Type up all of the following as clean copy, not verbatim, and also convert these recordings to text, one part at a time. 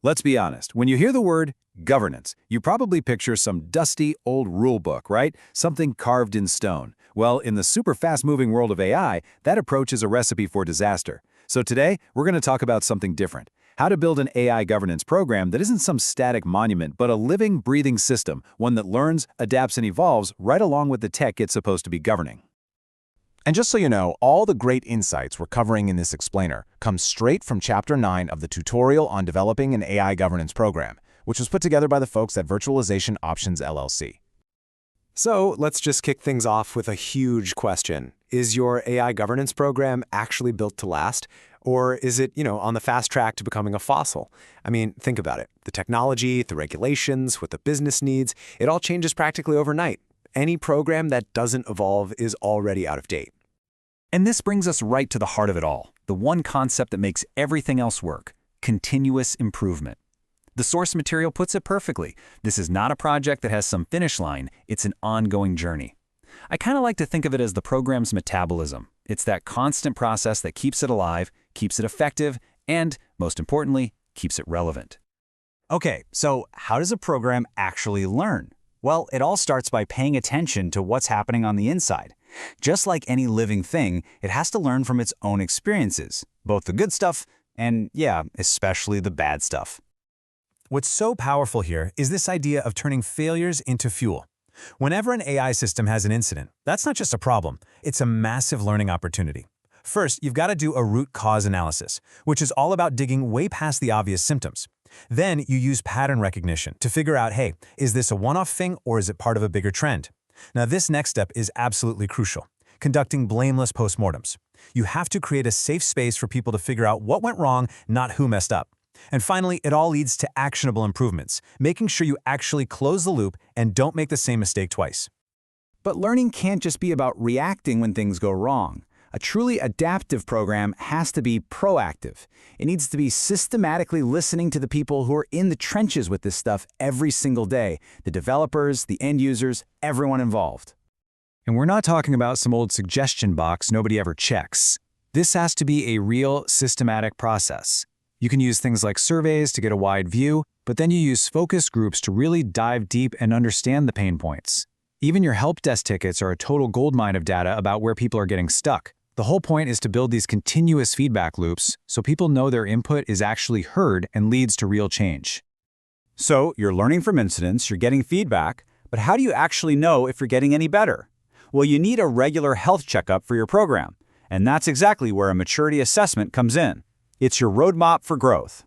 Let's be honest, when you hear the word governance, you probably picture some dusty old rule book, right? Something carved in stone. Well, in the super fast-moving world of AI, that approach is a recipe for disaster. So today, we're going to talk about something different. How to build an AI governance program that isn't some static monument, but a living, breathing system, one that learns, adapts, and evolves right along with the tech it's supposed to be governing. And just so you know, all the great insights we're covering in this explainer come straight from Chapter 9 of the tutorial on developing an AI governance program, which was put together by the folks at Virtualization Options LLC. So let's just kick things off with a huge question. Is your AI governance program actually built to last? Or is it, on the fast track to becoming a fossil? I mean, think about it. The technology, the regulations, what the business needs, it all changes practically overnight. Any program that doesn't evolve is already out of date. And this brings us right to the heart of it all, the one concept that makes everything else work: continuous improvement. The source material puts it perfectly. This is not a project that has some finish line, it's an ongoing journey. I kind of like to think of it as the program's metabolism. It's that constant process that keeps it alive, keeps it effective, and, most importantly, keeps it relevant. Okay, so how does a program actually learn? Well, it all starts by paying attention to what's happening on the inside. Just like any living thing, it has to learn from its own experiences, both the good stuff and, especially the bad stuff. What's so powerful here is this idea of turning failures into fuel. Whenever an AI system has an incident, that's not just a problem, it's a massive learning opportunity. First, you've got to do a root cause analysis, which is all about digging way past the obvious symptoms. Then you use pattern recognition to figure out, hey, is this a one-off thing or is it part of a bigger trend? Now, this next step is absolutely crucial: conducting blameless postmortems. You have to create a safe space for people to figure out what went wrong, not who messed up. And finally, it all leads to actionable improvements, making sure you actually close the loop and don't make the same mistake twice. But learning can't just be about reacting when things go wrong. A truly adaptive program has to be proactive. It needs to be systematically listening to the people who are in the trenches with this stuff every single day: the developers, the end users, everyone involved. And we're not talking about some old suggestion box nobody ever checks. This has to be a real, systematic process. You can use things like surveys to get a wide view, but then you use focus groups to really dive deep and understand the pain points. Even your help desk tickets are a total goldmine of data about where people are getting stuck. The whole point is to build these continuous feedback loops so people know their input is actually heard and leads to real change. So you're learning from incidents, you're getting feedback, but how do you actually know if you're getting any better? Well, you need a regular health checkup for your program, and that's exactly where a maturity assessment comes in. It's your roadmap for growth.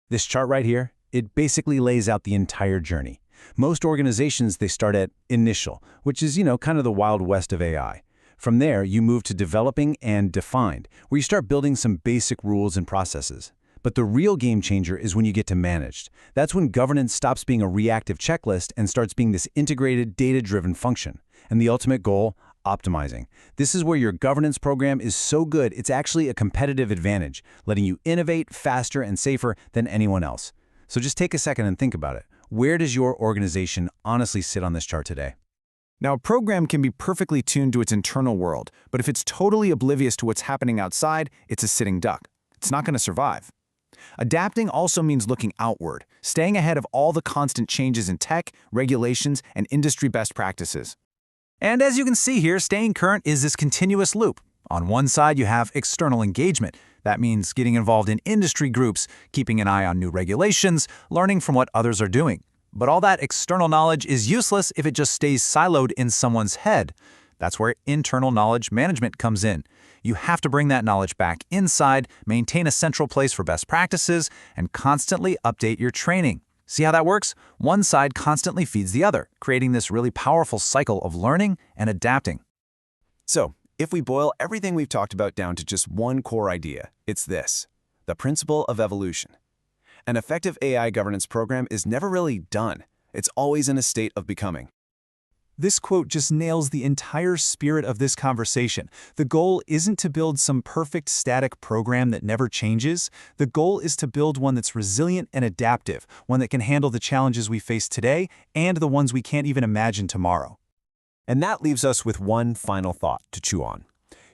This chart right here, it basically lays out the entire journey. Most organizations, they start at initial, which is, kind of the wild west of AI. From there, you move to developing and defined, where you start building some basic rules and processes. But the real game changer is when you get to managed. That's when governance stops being a reactive checklist and starts being this integrated, data-driven function. And the ultimate goal? Optimizing. This is where your governance program is so good, it's actually a competitive advantage, letting you innovate faster and safer than anyone else. So just take a second and think about it. Where does your organization honestly sit on this chart today? Now, a program can be perfectly tuned to its internal world, but if it's totally oblivious to what's happening outside, it's a sitting duck. It's not going to survive. Adapting also means looking outward, staying ahead of all the constant changes in tech, regulations, and industry best practices. And as you can see here, staying current is this continuous loop. On one side, you have external engagement. That means getting involved in industry groups, keeping an eye on new regulations, learning from what others are doing. But all that external knowledge is useless if it just stays siloed in someone's head. That's where internal knowledge management comes in. You have to bring that knowledge back inside, maintain a central place for best practices, and constantly update your training. See how that works? One side constantly feeds the other, creating this really powerful cycle of learning and adapting. So, if we boil everything we've talked about down to just one core idea, it's this: the principle of evolution. An effective AI governance program is never really done. It's always in a state of becoming. This quote just nails the entire spirit of this conversation. The goal isn't to build some perfect static program that never changes. The goal is to build one that's resilient and adaptive, one that can handle the challenges we face today and the ones we can't even imagine tomorrow. And that leaves us with one final thought to chew on.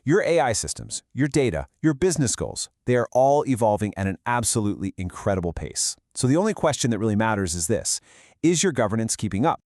Your AI systems, your data, your business goals, they are all evolving at an absolutely incredible pace. So the only question that really matters is this: is your governance keeping up?